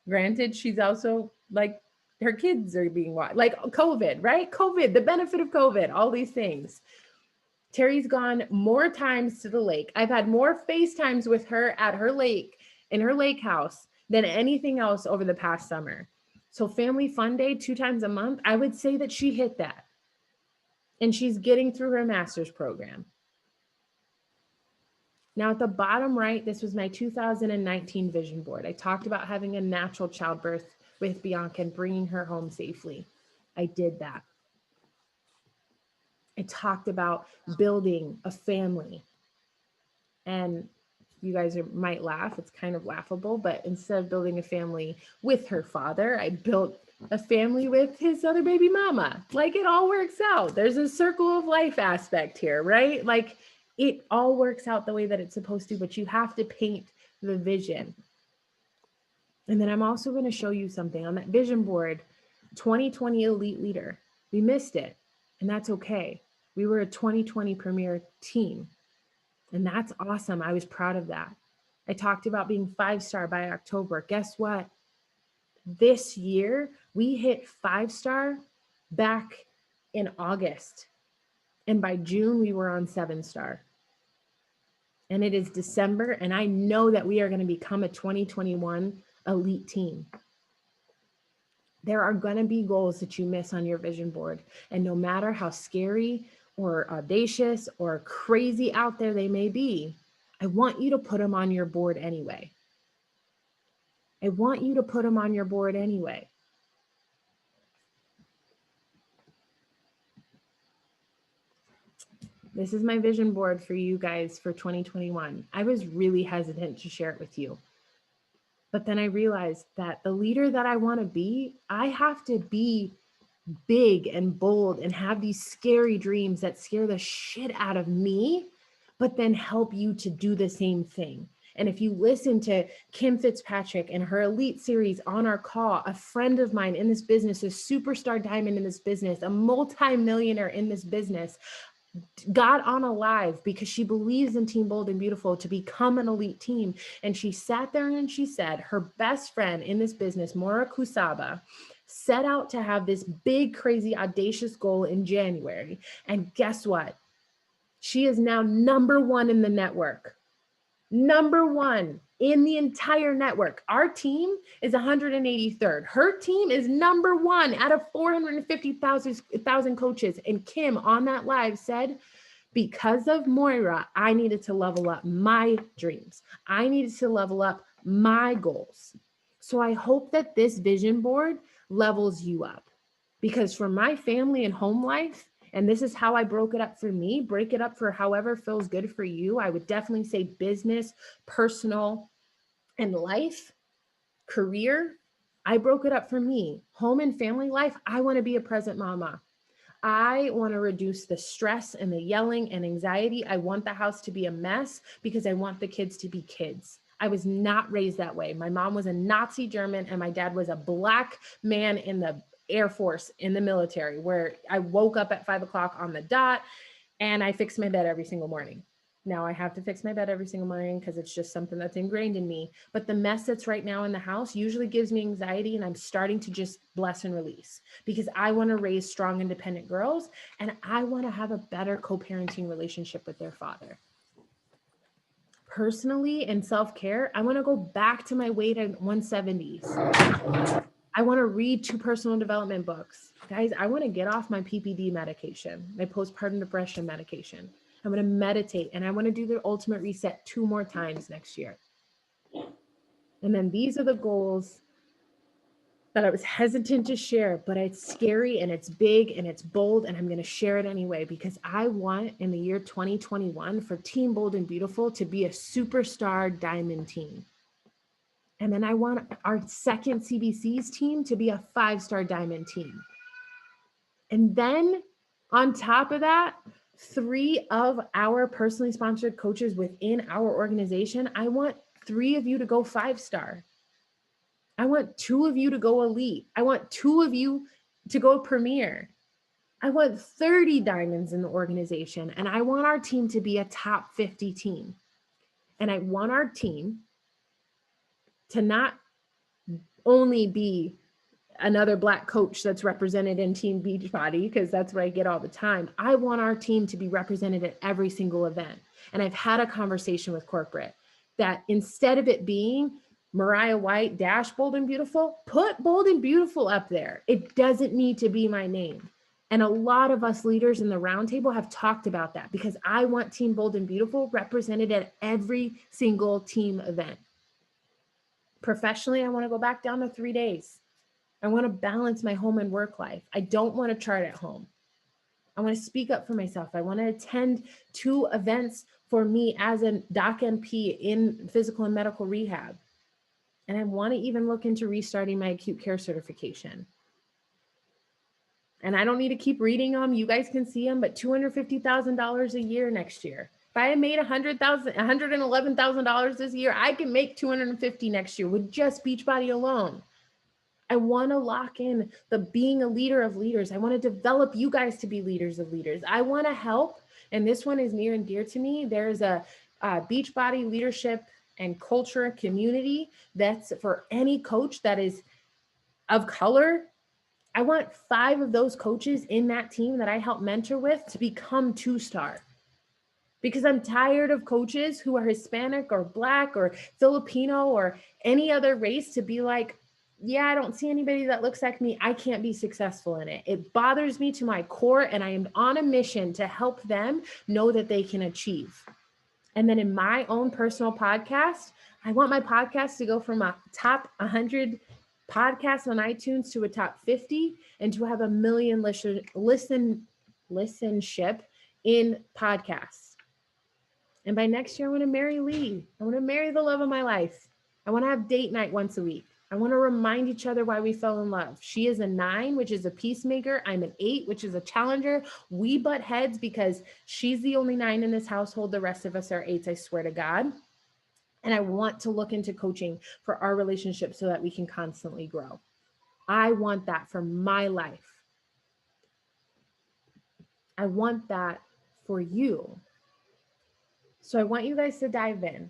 Granted, she's also like, her kids are being watched, like COVID, right? COVID, the benefit of COVID, all these things. Terry's gone more times to the lake. I've had more FaceTimes with her at her lake, in her lake house, than anything else over the past summer. So family fun day 2 times a month, I would say that she hit that. And she's getting through her master's program. Now at the bottom right, this was my 2019 vision board. I talked about having a natural childbirth with Bianca and bringing her home safely. I did that. I talked about building a family. And you guys might laugh, it's kind of laughable, but instead of building a family with her father, I built a family with his other baby mama. Like, it all works out. There's a circle of life aspect here, right? Like, it all works out the way that it's supposed to, but you have to paint the vision. And then I'm also going to show you something on that vision board. 2020 Elite Leader. We missed it, and that's okay. We were a 2020 Premier team, and that's awesome. I was proud of that. I talked about being 5-star by October. Guess what? This year, we hit 5-star back in August. And by June, we were on 7-star. And it is December, and I know that we are going to become a 2021 elite team. There are going to be goals that you miss on your vision board. And no matter how scary or audacious or crazy out there they may be, I want you to put them on your board anyway. I want you to put them on your board anyway. This is my vision board for you guys for 2021. I was really hesitant to share it with you. But then I realized that the leader that I want to be, I have to be big and bold and have these scary dreams that scare the shit out of me, but then help you to do the same thing. And if you listen to Kim Fitzpatrick and her elite series on our call, a friend of mine in this business, a superstar diamond in this business, a multi-millionaire in this business, got on a live because she believes in Team Bold and Beautiful to become an elite team. And she sat there and she said her best friend in this business, Maura Kusaba, set out to have this big, crazy, audacious goal in January. And guess what? She is now #1 in the network. #1 in the entire network. Our team is 183rd. Her team is #1 out of 450,000 coaches. And Kim on that live said, because of Moira, I needed to level up my dreams. I needed to level up my goals. So I hope that this vision board levels you up, because for my family and home life, and this is how I broke it up for me, break it up for however feels good for you. I would definitely say business, personal, and life, career. I broke it up for me. Home and family life, I want to be a present mama. I want to reduce the stress and the yelling and anxiety. I want the house to be a mess because I want the kids to be kids. I was not raised that way. My mom was a Nazi German and my dad was a black man in the Air Force in the military, where I woke up at 5 o'clock on the dot and I fixed my bed every single morning. Now I have to fix my bed every single morning because it's just something that's ingrained in me. But the mess that's right now in the house usually gives me anxiety, and I'm starting to just bless and release because I want to raise strong, independent girls, and I want to have a better co-parenting relationship with their father. Personally, and self-care, I want to go back to my weight at 170s. I want to read 2 personal development books. Guys, I want to get off my PPD medication, my postpartum depression medication. I'm going to meditate, and I want to do the ultimate reset 2 more times next year. And then these are the goals that I was hesitant to share, but it's scary and it's big and it's bold, and I'm going to share it anyway because I want in the year 2021 for Team Bold and Beautiful to be a superstar diamond team. And then I want our second CBC's team to be a 5-star diamond team. And then on top of that, 3 of our personally sponsored coaches within our organization, I want 3 of you to go 5-star. I want 2 of you to go elite. I want 2 of you to go premier. I want 30 diamonds in the organization, and I want our team to be a top 50 team. And I want our team to not only be another Black coach that's represented in Team Beachbody, because that's what I get all the time. I want our team to be represented at every single event. And I've had a conversation with corporate that instead of it being Mariah White - Bold and Beautiful, put Bold and Beautiful up there. It doesn't need to be my name. And a lot of us leaders in the roundtable have talked about that because I want Team Bold and Beautiful represented at every single team event. Professionally, I want to go back down to 3 days. I want to balance my home and work life. I don't want to chart at home. I want to speak up for myself. I want to attend 2 events for me as a doc NP in physical and medical rehab. And I want to even look into restarting my acute care certification. And I don't need to keep reading them. You guys can see them, but $250,000 a year next year. If I made $111,000 this year, I can make $250,000 next year with just Beachbody alone. I want to lock in the being a leader of leaders. I want to develop you guys to be leaders of leaders. I want to help. And this one is near and dear to me. There's a Beachbody leadership and culture community that's for any coach that is of color. I want 5 of those coaches in that team that I help mentor with to become 2-star. Because I'm tired of coaches who are Hispanic or Black or Filipino or any other race to be like, yeah, I don't see anybody that looks like me, I can't be successful in it. It bothers me to my core, and I am on a mission to help them know that they can achieve. And then in my own personal podcast, I want my podcast to go from a top 100 podcasts on iTunes to a top 50, and to have a million listenership in podcasts. And by next year, I want to marry Lee. I want to marry the love of my life. I want to have date night once a week. I want to remind each other why we fell in love. She is a 9, which is a peacemaker. I'm an 8, which is a challenger. We butt heads because she's the only 9 in this household. The rest of us are 8s, I swear to God. And I want to look into coaching for our relationship so that we can constantly grow. I want that for my life. I want that for you. So I want you guys to dive in.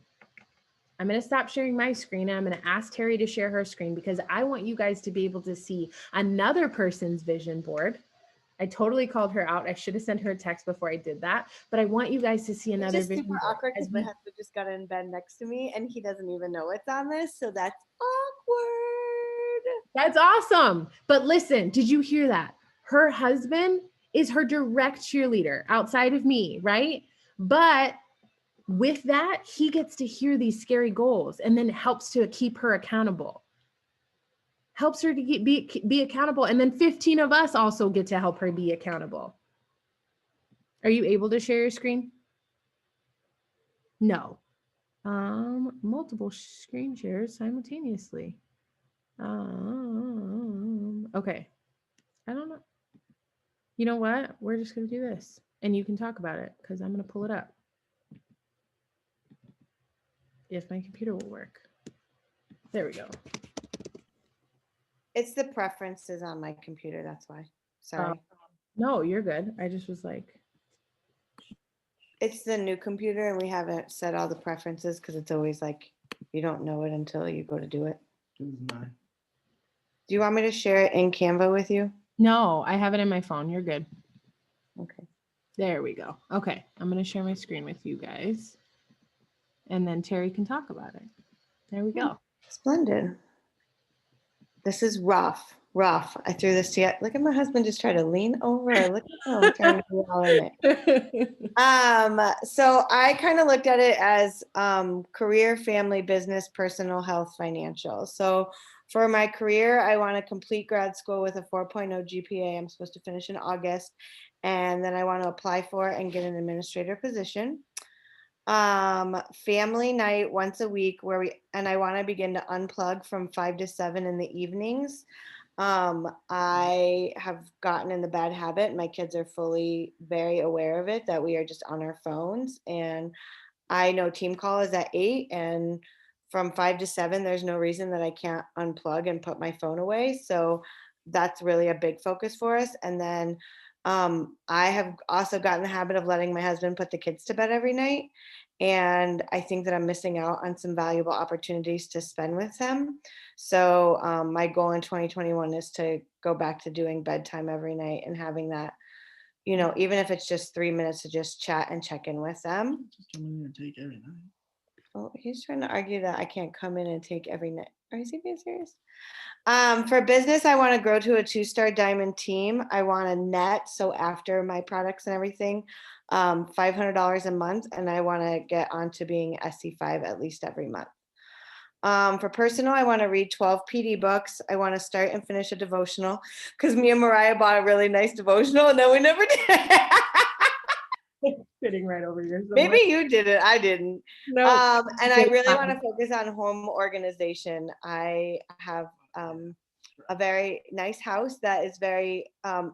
I'm going to stop sharing my screen, and I'm going to ask Terry to share her screen, because I want you guys to be able to see another person's vision board. I totally called her out. I should have sent her a text before I did that, but I want you guys to see another It's just vision super board. awkward because my husband just got in bed next to me and he doesn't even know it's on this. So that's awkward. That's awesome. But listen, did you hear that? Her husband is her direct cheerleader outside of me, right? But with that, he gets to hear these scary goals, and then helps to keep her accountable. Helps her to be accountable. And then 15 of us also get to help her be accountable. Are you able to share your screen? No. Multiple screen shares simultaneously. Okay. I don't know. You know what? We're just going to do this, and you can talk about it, because I'm going to pull it up. If my computer will work. There we go. It's the preferences on my computer. That's why. Sorry. No, you're good. I just was like, It's the new computer and we haven't set all the preferences because it's always like you don't know it until you go to do it. Do you want me to share it in Canva with you? no, I have it in my phone. You're good. Okay. There we go. Okay. I'm going to share my screen with you guys, and then Terry can talk about it. There we go. Splendid. This is rough. I threw this together. Look at my husband just try to lean over. Look at him trying to be all in it. So I kind of looked at it as career, family, business, personal health, financial. So for my career, I want to complete grad school with a 4.0 GPA. I'm supposed to finish in August. And then I want to apply for it and get an administrator position. Family night once a week I want to begin to unplug from 5 to 7 in the evenings. I have gotten in the bad habit. My kids are fully very aware of it, that we are just on our phones. And I know team call is at 8, and from 5 to 7, there's no reason that I can't unplug and put my phone away. So that's really a big focus for us. And then I have also gotten the habit of letting my husband put the kids to bed every night. And I think that I'm missing out on some valuable opportunities to spend with him. So my goal in 2021 is to go back to doing bedtime every night and having that, even if it's just 3 minutes to just chat and check in with them. Well, he's trying to argue that I can't come in and take every night. Is he being serious? For business, I want to grow to a 2-star diamond team. I want a net, so after my products and everything, $500 a month, and I want to get onto being SC5 at least every month. For personal, I want to read 12 PD books. I want to start and finish a devotional, because me and Mariah bought a really nice devotional and then we never did. Sitting right over here. Maybe you did it. I didn't. No. And I really want to focus on home organization. I have a very nice house that is very,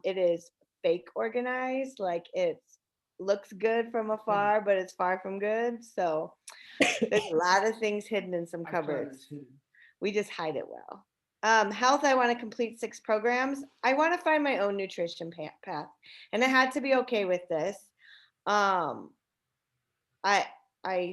it is fake organized. Like it looks good from afar, but it's far from good. So there's a lot of things hidden in some cupboards. We just hide it well. Health, I want to complete 6 programs. I want to find my own nutrition path. And I had to be okay with this. I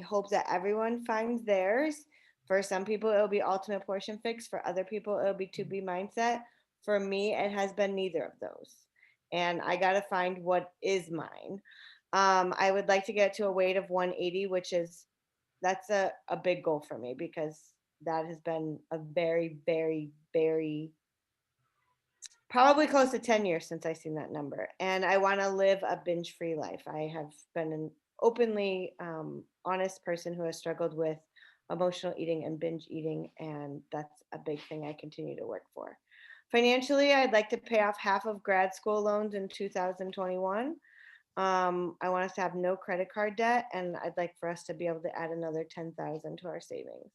hope that everyone finds theirs. For some people, it'll be Ultimate Portion Fix. For other people, it'll be 2B Mindset. For me, it has been neither of those. And I got to find what is mine. I would like to get to a weight of 180, that's a big goal for me, because that has been a very, very, probably close to 10 years since I've seen that number. And I want to live a binge free life. I have been an openly honest person who has struggled with emotional eating and binge eating. And that's a big thing I continue to work for. Financially, I'd like to pay off half of grad school loans in 2021. I want us to have no credit card debt, and I'd like for us to be able to add another 10,000 to our savings.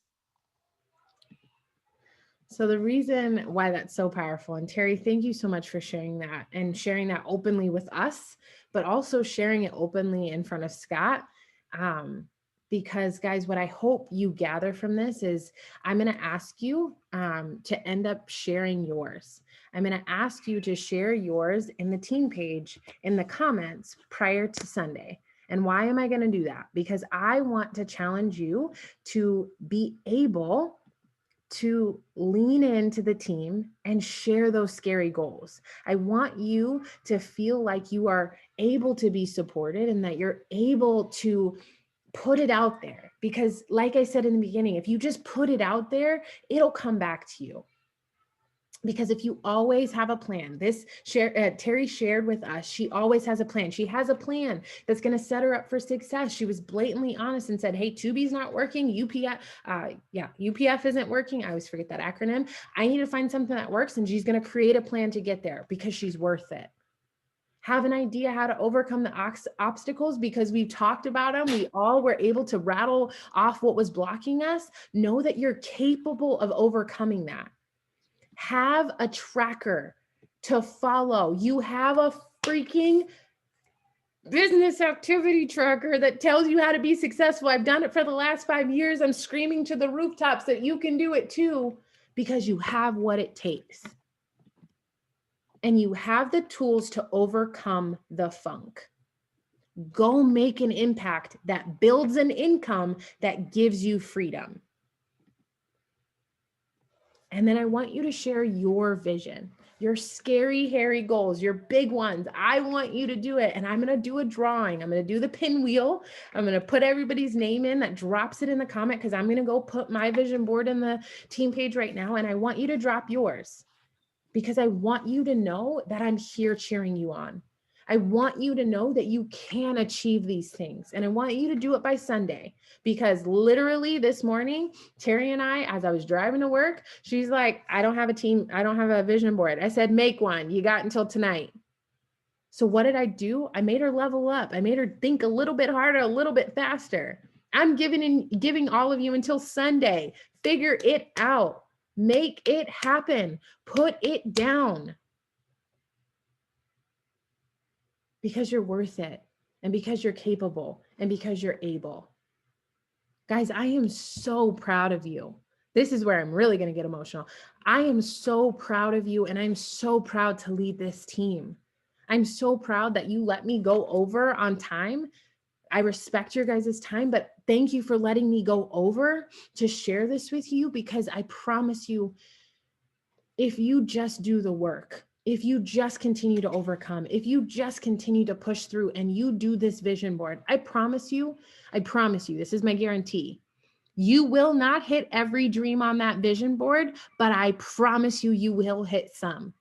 So the reason why that's so powerful, and Terry, thank you so much for sharing that and sharing that openly with us, but also sharing it openly in front of Scott. Because guys, what I hope you gather from this is I'm going to ask you to end up sharing yours. I'm going to ask you to share yours in the team page in the comments prior to Sunday. And why am I going to do that? Because I want to challenge you to be able to lean into the team and share those scary goals. I want you to feel like you are able to be supported and that you're able to put it out there. Because like I said in the beginning, if you just put it out there, it'll come back to you. Because if you always have a plan, Terry shared with us, she always has a plan. She has a plan that's going to set her up for success. She was blatantly honest and said, hey, Tubi's not working. UPF isn't working. I always forget that acronym. I need to find something that works. And she's going to create a plan to get there because she's worth it. Have an idea how to overcome the obstacles because we've talked about them. We all were able to rattle off what was blocking us. Know that you're capable of overcoming that. Have a tracker to follow. You have a freaking business activity tracker that tells you how to be successful. I've done it for the last 5 years. I'm screaming to the rooftops that you can do it too because you have what it takes. And you have the tools to overcome the funk. Go make an impact that builds an income that gives you freedom. And then I want you to share your vision, your scary, hairy goals, your big ones. I want you to do it. And I'm going to do a drawing. I'm going to do the pinwheel. I'm going to put everybody's name in that drops it in the comment because I'm going to go put my vision board in the team page right now. And I want you to drop yours because I want you to know that I'm here cheering you on. I want you to know that you can achieve these things. And I want you to do it by Sunday because literally this morning, Terry and I, as I was driving to work, she's like, I don't have a team. I don't have a vision board. I said, make one. You got until tonight. So what did I do? I made her level up. I made her think a little bit harder, a little bit faster. I'm giving all of you until Sunday. Figure it out. Make it happen. Put it down. Because you're worth it and because you're capable and because you're able. Guys, I am so proud of you. This is where I'm really going to get emotional. I am so proud of you and I'm so proud to lead this team. I'm so proud that you let me go over on time. I respect your guys' time, but thank you for letting me go over to share this with you because I promise you, if you just do the work, if you just continue to overcome, if you just continue to push through and you do this vision board, I promise you, this is my guarantee. You will not hit every dream on that vision board, but I promise you, you will hit some.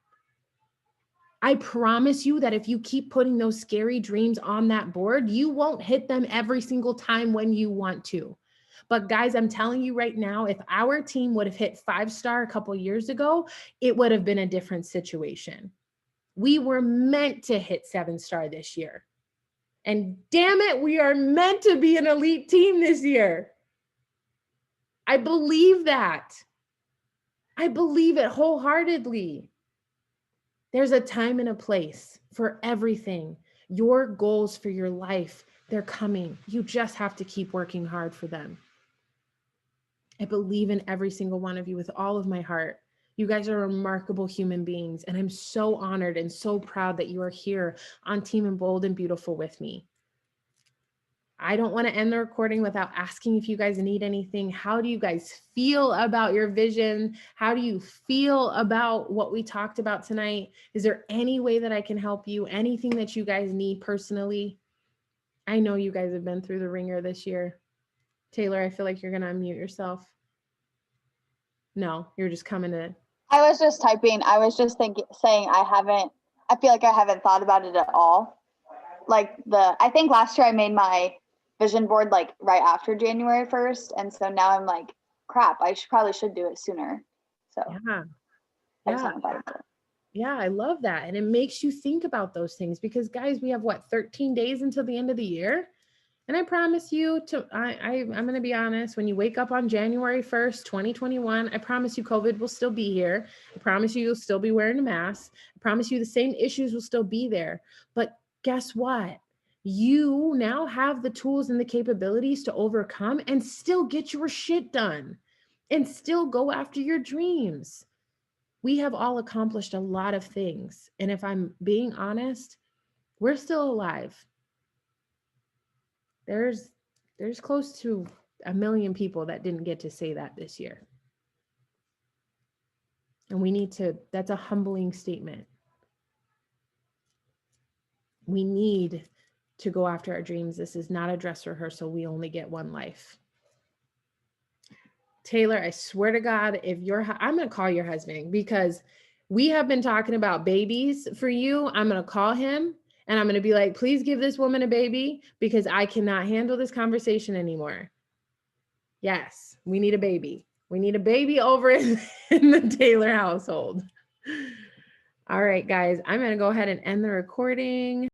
I promise you that if you keep putting those scary dreams on that board, you won't hit them every single time when you want to. But guys, I'm telling you right now, if our team would have hit 5-star a couple years ago, it would have been a different situation. We were meant to hit 7-star this year. And damn it, we are meant to be an elite team this year. I believe that. I believe it wholeheartedly. There's a time and a place for everything. Your goals for your life, they're coming. You just have to keep working hard for them. I believe in every single one of you with all of my heart. You guys are remarkable human beings, and I'm so honored and so proud that you are here on Team and Bold and Beautiful with me. I don't want to end the recording without asking if you guys need anything. How do you guys feel about your vision? How do you feel about what we talked about tonight? Is there any way that I can help you? Anything that you guys need personally? I know you guys have been through the ringer this year. Taylor, I feel like you're going to unmute yourself. No, you're just coming to I was just typing. I was just saying I feel like I haven't thought about it at all. Like I think last year I made my vision board like right after January 1st. And so now I'm like, crap, probably should do it sooner. So Yeah. I just haven't thought about it. Yeah, I love that. And it makes you think about those things because guys, we have 13 days until the end of the year. And I promise you I'm going to be honest, when you wake up on January 1st, 2021, I promise you COVID will still be here. I promise you you'll still be wearing a mask. I promise you the same issues will still be there. But guess what? You now have the tools and the capabilities to overcome and still get your shit done and still go after your dreams. We have all accomplished a lot of things. And if I'm being honest, we're still alive. There's close to 1 million people that didn't get to say that this year. And that's a humbling statement. We need to go after our dreams. This is not a dress rehearsal. We only get one life. Taylor, I swear to God, I'm going to call your husband because we have been talking about babies for you. I'm going to call him and I'm going to be like, please give this woman a baby because I cannot handle this conversation anymore. Yes, we need a baby. We need a baby over in the Taylor household. All right, guys, I'm going to go ahead and end the recording.